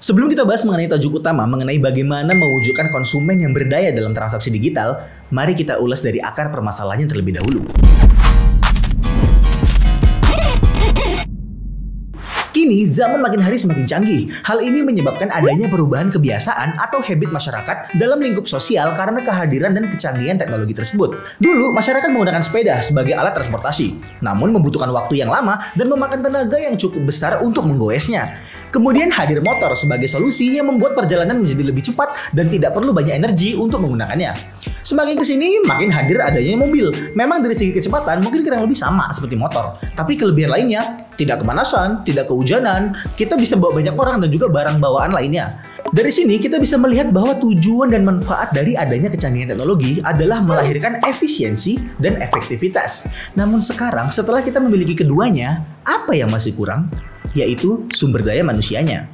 Sebelum kita bahas mengenai tajuk utama mengenai bagaimana mewujudkan konsumen yang berdaya dalam transaksi digital, mari kita ulas dari akar permasalahannya terlebih dahulu. Kini, zaman makin hari semakin canggih. Hal ini menyebabkan adanya perubahan kebiasaan atau habit masyarakat dalam lingkup sosial karena kehadiran dan kecanggihan teknologi tersebut. Dulu, masyarakat menggunakan sepeda sebagai alat transportasi, namun membutuhkan waktu yang lama dan memakan tenaga yang cukup besar untuk menggoesnya. Kemudian hadir motor sebagai solusi yang membuat perjalanan menjadi lebih cepat dan tidak perlu banyak energi untuk menggunakannya. Semakin kesini, makin hadir adanya mobil. Memang dari segi kecepatan mungkin kurang lebih sama seperti motor. Tapi kelebihan lainnya, tidak kepanasan, tidak kehujanan, kita bisa bawa banyak orang dan juga barang bawaan lainnya. Dari sini kita bisa melihat bahwa tujuan dan manfaat dari adanya kecanggihan teknologi adalah melahirkan efisiensi dan efektivitas. Namun sekarang setelah kita memiliki keduanya, apa yang masih kurang? Yaitu sumber daya manusianya.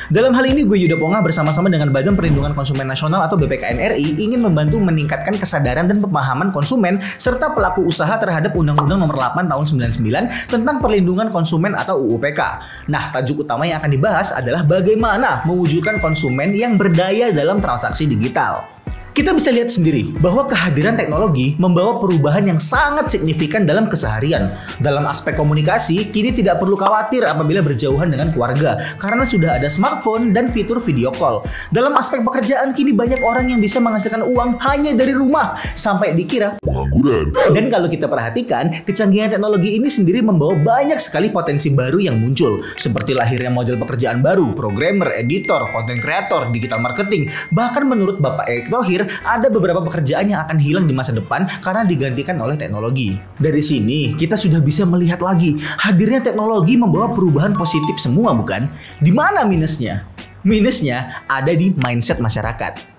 Dalam hal ini gue Yuda Pongah bersama-sama dengan Badan Perlindungan Konsumen Nasional atau BPKN RI ingin membantu meningkatkan kesadaran dan pemahaman konsumen serta pelaku usaha terhadap Undang-Undang Nomor 8 Tahun 99 tentang Perlindungan Konsumen atau UU PK. Nah, tajuk utama yang akan dibahas adalah bagaimana mewujudkan konsumen yang berdaya dalam transaksi digital. Kita bisa lihat sendiri bahwa kehadiran teknologi membawa perubahan yang sangat signifikan dalam keseharian. Dalam aspek komunikasi, kini tidak perlu khawatir apabila berjauhan dengan keluarga karena sudah ada smartphone dan fitur video call. Dalam aspek pekerjaan, kini banyak orang yang bisa menghasilkan uang hanya dari rumah sampai dikira pengangguran. Dan kalau kita perhatikan, kecanggihan teknologi ini sendiri membawa banyak sekali potensi baru yang muncul, seperti lahirnya model pekerjaan baru, programmer, editor, content creator, digital marketing. Bahkan menurut Bapak Erick Thohir, ada beberapa pekerjaan yang akan hilang di masa depan karena digantikan oleh teknologi. Dari sini, kita sudah bisa melihat lagi, hadirnya teknologi membawa perubahan positif semua, bukan? Di mana minusnya? Minusnya ada di mindset masyarakat.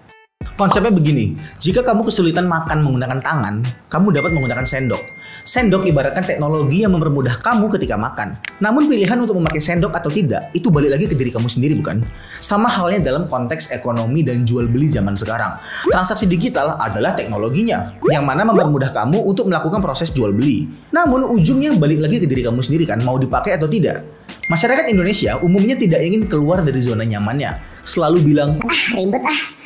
Konsepnya begini, jika kamu kesulitan makan menggunakan tangan, kamu dapat menggunakan sendok. Sendok ibaratkan teknologi yang mempermudah kamu ketika makan. Namun pilihan untuk memakai sendok atau tidak, itu balik lagi ke diri kamu sendiri, bukan? Sama halnya dalam konteks ekonomi dan jual beli zaman sekarang. Transaksi digital adalah teknologinya, yang mana mempermudah kamu untuk melakukan proses jual beli. Namun ujungnya balik lagi ke diri kamu sendiri kan, mau dipakai atau tidak. Masyarakat Indonesia umumnya tidak ingin keluar dari zona nyamannya. Selalu bilang, ribet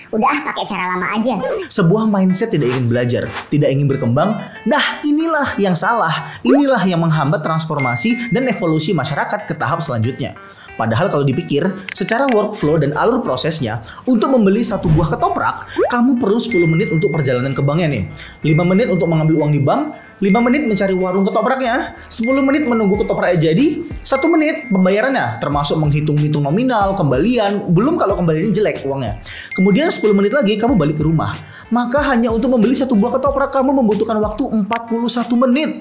udah pakai cara lama aja. Sebuah mindset tidak ingin belajar, tidak ingin berkembang. Nah, inilah yang salah. Inilah yang menghambat transformasi dan evolusi masyarakat ke tahap selanjutnya. Padahal kalau dipikir, secara workflow dan alur prosesnya, untuk membeli satu buah ketoprak, kamu perlu 10 menit untuk perjalanan ke banknya nih. 5 menit untuk mengambil uang di bank, 5 menit mencari warung ketopraknya, 10 menit menunggu ketopraknya jadi, 1 menit pembayarannya, termasuk menghitung-hitung nominal, kembalian, belum kalau kembaliannya jelek uangnya. Kemudian 10 menit lagi kamu balik ke rumah. Maka hanya untuk membeli satu buah ketoprak kamu membutuhkan waktu 41 menit.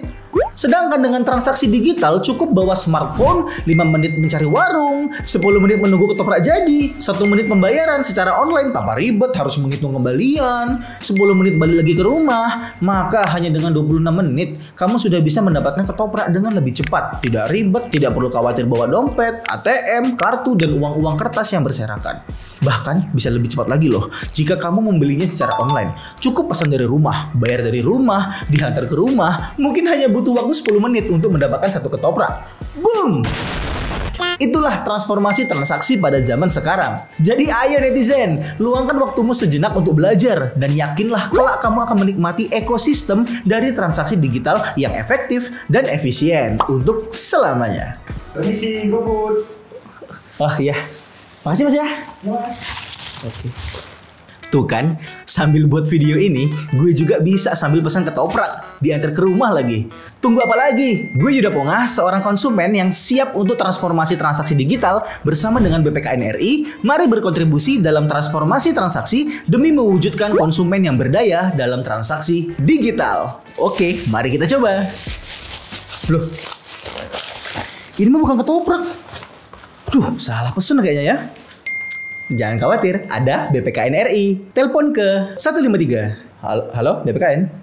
Sedangkan dengan transaksi digital cukup bawa smartphone, 5 menit mencari warung, 10 menit menunggu ketoprak jadi, 1 menit pembayaran secara online tanpa ribet harus menghitung kembalian, 10 menit balik lagi ke rumah, maka hanya dengan 26 menit kamu sudah bisa mendapatkan ketoprak dengan lebih cepat, tidak ribet, tidak perlu khawatir bawa dompet, ATM, kartu, dan uang-uang kertas yang berserakan. Bahkan bisa lebih cepat lagi loh jika kamu membelinya secara online. Cukup pesan dari rumah, bayar dari rumah, dihantar ke rumah, mungkin hanya butuh waktu 10 menit untuk mendapatkan satu ketoprak. Boom! Itulah transformasi transaksi pada zaman sekarang. Jadi ayo netizen, luangkan waktumu sejenak untuk belajar dan yakinlah kelak kamu akan menikmati ekosistem dari transaksi digital yang efektif dan efisien untuk selamanya. Permisi, Bubut. Oh iya, makasih Mas ya. Oke. Tuh kan, sambil buat video ini, gue juga bisa sambil pesan ketoprak, diantar ke rumah lagi. Tunggu apa lagi? Gue Yuda Pongah, seorang konsumen yang siap untuk transformasi transaksi digital bersama dengan BPKN RI. Mari berkontribusi dalam transformasi transaksi demi mewujudkan konsumen yang berdaya dalam transaksi digital. Oke, mari kita coba. Loh, ini mah bukan ketoprak. Duh, salah pesen kayaknya ya. Jangan khawatir, ada BPKN RI. Telepon ke 153. Halo BPKN.